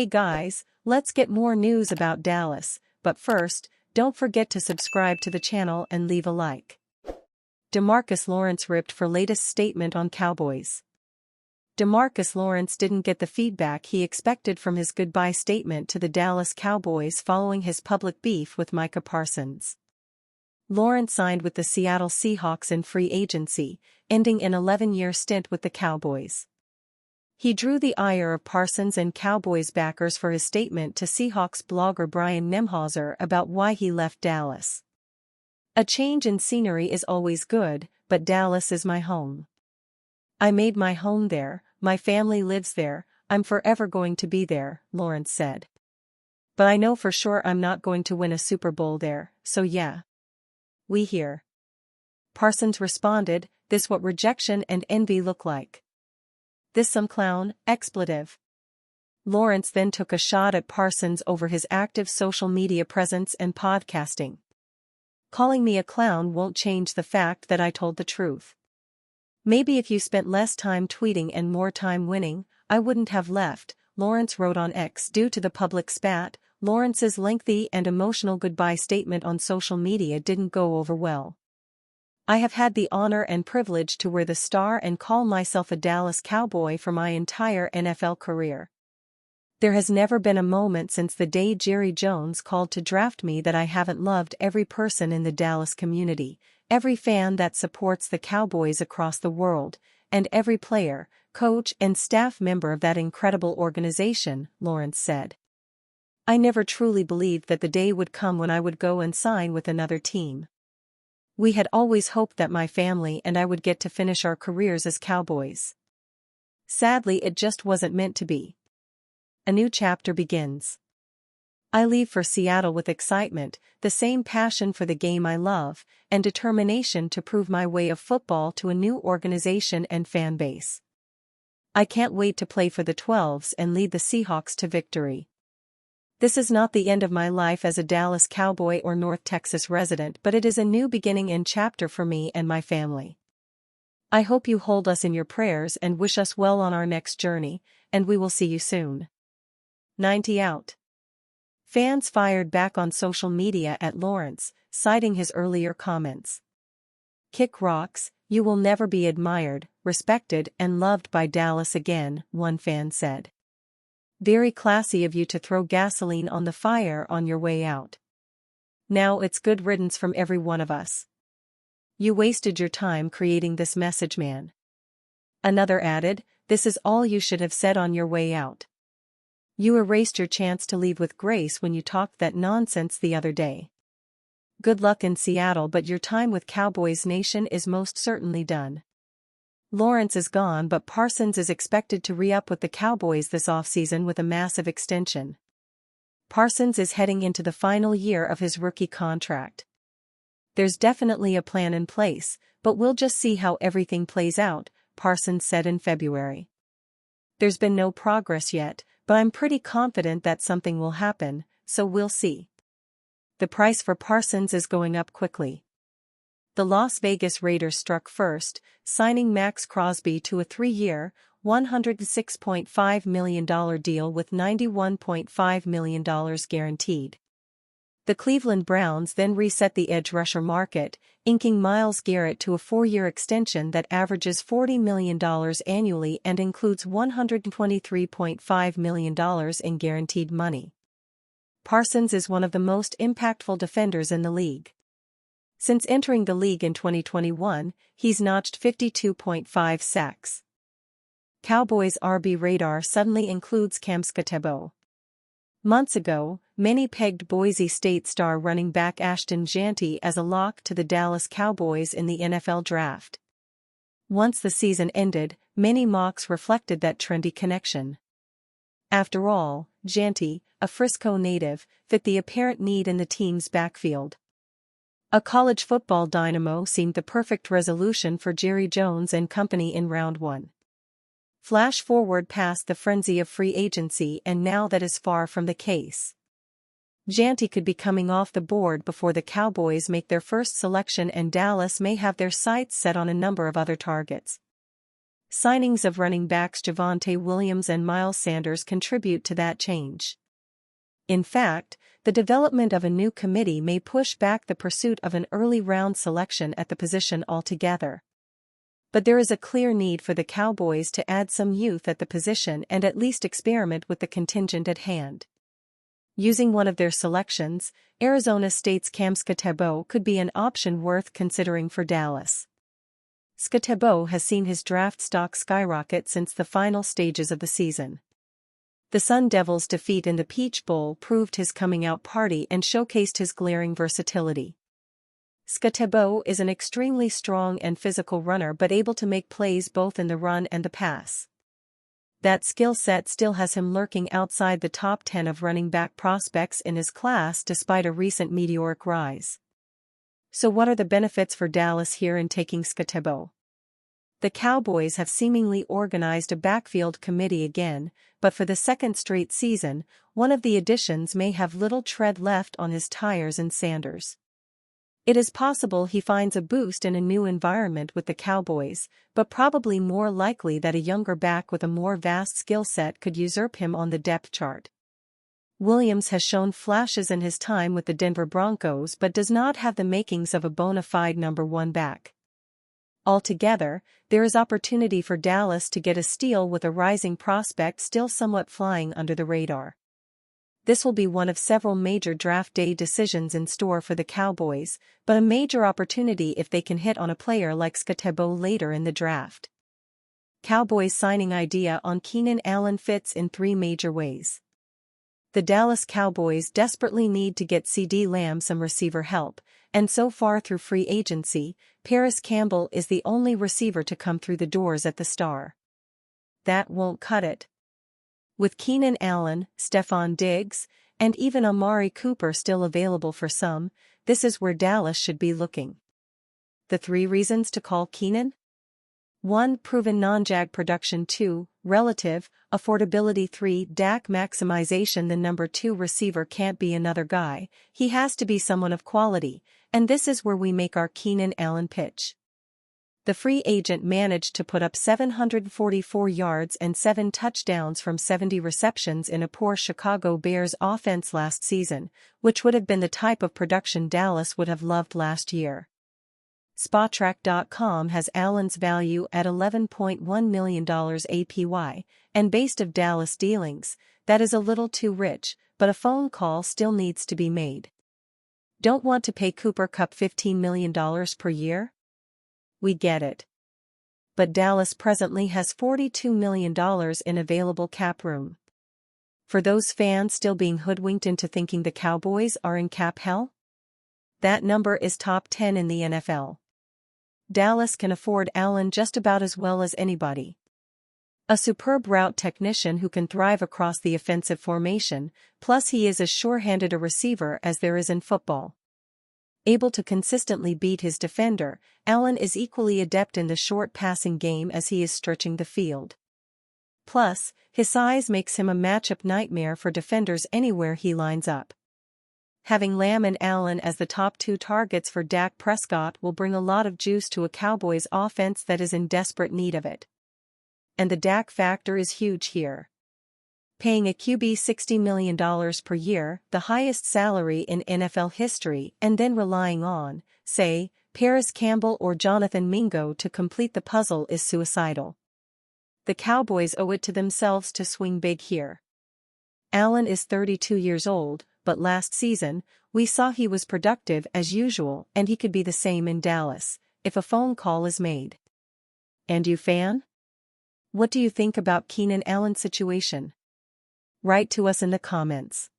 Hey guys, let's get more news about Dallas, but first, don't forget to subscribe to the channel and leave a like. DeMarcus Lawrence ripped for latest statement on Cowboys. DeMarcus Lawrence didn't get the feedback he expected from his goodbye statement to the Dallas Cowboys following his public beef with Micah Parsons. Lawrence signed with the Seattle Seahawks in free agency, ending an 11-year stint with the Cowboys. He drew the ire of Parsons and Cowboys backers for his statement to Seahawks blogger Brian Nemhauser about why he left Dallas. "A change in scenery is always good, but Dallas is my home. I made my home there, my family lives there, I'm forever going to be there," Lawrence said. "But I know for sure I'm not going to win a Super Bowl there, so yeah. We here." Parsons responded, "This what rejection and envy look like. This some clown, expletive." Lawrence then took a shot at Parsons over his active social media presence and podcasting. "Calling me a clown won't change the fact that I told the truth. Maybe if you spent less time tweeting and more time winning, I wouldn't have left," Lawrence wrote on X. Due to the public spat, Lawrence's lengthy and emotional goodbye statement on social media didn't go over well. "I have had the honor and privilege to wear the star and call myself a Dallas Cowboy for my entire NFL career. There has never been a moment since the day Jerry Jones called to draft me that I haven't loved every person in the Dallas community, every fan that supports the Cowboys across the world, and every player, coach and staff member of that incredible organization," Lawrence said. "I never truly believed that the day would come when I would go and sign with another team. We had always hoped that my family and I would get to finish our careers as Cowboys. Sadly, it just wasn't meant to be. A new chapter begins. I leave for Seattle with excitement, the same passion for the game I love, and determination to prove my way of football to a new organization and fan base. I can't wait to play for the 12s and lead the Seahawks to victory. This is not the end of my life as a Dallas Cowboy or North Texas resident, but it is a new beginning and chapter for me and my family. I hope you hold us in your prayers and wish us well on our next journey, and we will see you soon." 90 out. Fans fired back on social media at Lawrence, citing his earlier comments. "Kick rocks, you will never be admired, respected and loved by Dallas again," one fan said. "Very classy of you to throw gasoline on the fire on your way out. Now it's good riddance from every one of us. You wasted your time creating this message, man." Another added, "This is all you should have said on your way out. You erased your chance to leave with grace when you talked that nonsense the other day. Good luck in Seattle, but your time with Cowboys Nation is most certainly done." Lawrence is gone, but Parsons is expected to re-up with the Cowboys this offseason with a massive extension. Parsons is heading into the final year of his rookie contract. "There's definitely a plan in place, but we'll just see how everything plays out," Parsons said in February. "There's been no progress yet, but I'm pretty confident that something will happen, so we'll see." The price for Parsons is going up quickly. The Las Vegas Raiders struck first, signing Max Crosby to a 3-year, $106.5 million deal with $91.5 million guaranteed. The Cleveland Browns then reset the edge rusher market, inking Myles Garrett to a 4-year extension that averages $40 million annually and includes $123.5 million in guaranteed money. Parsons is one of the most impactful defenders in the league. Since entering the league in 2021, he's notched 52.5 sacks. Cowboys RB radar suddenly includes Cam Skatebo. Months ago, many pegged Boise State star running back Ashton Jeanty as a lock to the Dallas Cowboys in the NFL draft. Once the season ended, many mocks reflected that trendy connection. After all, Jeanty, a Frisco native, fit the apparent need in the team's backfield. A college football dynamo seemed the perfect resolution for Jerry Jones and company in round 1. Flash forward past the frenzy of free agency, and now that is far from the case. Jeanty could be coming off the board before the Cowboys make their first selection, and Dallas may have their sights set on a number of other targets. Signings of running backs Javonte Williams and Miles Sanders contribute to that change. In fact, the development of a new committee may push back the pursuit of an early round selection at the position altogether. But there is a clear need for the Cowboys to add some youth at the position and at least experiment with the contingent at hand. Using one of their selections, Arizona State's Cam Skattebo could be an option worth considering for Dallas. Skattebo has seen his draft stock skyrocket since the final stages of the season. The Sun Devils' defeat in the Peach Bowl proved his coming-out party and showcased his glaring versatility. Skattebo is an extremely strong and physical runner but able to make plays both in the run and the pass. That skill set still has him lurking outside the top 10 of running back prospects in his class despite a recent meteoric rise. So what are the benefits for Dallas here in taking Skattebo? The Cowboys have seemingly organized a backfield committee again, but for the second straight season, one of the additions may have little tread left on his tires in Sanders. It is possible he finds a boost in a new environment with the Cowboys, but probably more likely that a younger back with a more vast skill set could usurp him on the depth chart. Williams has shown flashes in his time with the Denver Broncos but does not have the makings of a bona fide number one back. Altogether, there is opportunity for Dallas to get a steal with a rising prospect still somewhat flying under the radar. This will be one of several major draft day decisions in store for the Cowboys, but a major opportunity if they can hit on a player like Skattebo later in the draft. Cowboys signing idea on Keenan Allen fits in three major ways. The Dallas Cowboys desperately need to get CeeDee Lamb some receiver help, and so far through free agency, Paris Campbell is the only receiver to come through the doors at the Star. That won't cut it. With Keenan Allen, Stephon Diggs, and even Amari Cooper still available for some, this is where Dallas should be looking. The three reasons to call Keenan? 1. Proven non-jag production. 2. Relative affordability. 3. Dak maximization. The number 2 receiver can't be another guy, he has to be someone of quality, and this is where we make our Keenan Allen pitch. The free agent managed to put up 744 yards and 7 touchdowns from 70 receptions in a poor Chicago Bears offense last season, which would have been the type of production Dallas would have loved last year. Spotrac.com has Allen's value at $11.1 million APY, and based of Dallas dealings, that is a little too rich, but a phone call still needs to be made. Don't want to pay Cooper Kupp $15 million per year? We get it. But Dallas presently has $42 million in available cap room. For those fans still being hoodwinked into thinking the Cowboys are in cap hell? That number is top 10 in the NFL. Dallas can afford Allen just about as well as anybody. A superb route technician who can thrive across the offensive formation, plus he is as sure-handed a receiver as there is in football. Able to consistently beat his defender, Allen is equally adept in the short passing game as he is stretching the field. Plus, his size makes him a matchup nightmare for defenders anywhere he lines up. Having Lamb and Allen as the top 2 targets for Dak Prescott will bring a lot of juice to a Cowboys offense that is in desperate need of it. And the Dak factor is huge here. Paying a QB $60 million per year, the highest salary in NFL history, and then relying on, say, Paris Campbell or Jonathan Mingo to complete the puzzle is suicidal. The Cowboys owe it to themselves to swing big here. Allen is 32 years old, but last season, we saw he was productive as usual and he could be the same in Dallas, if a phone call is made. And you fan? What do you think about Keenan Allen's situation? Write to us in the comments.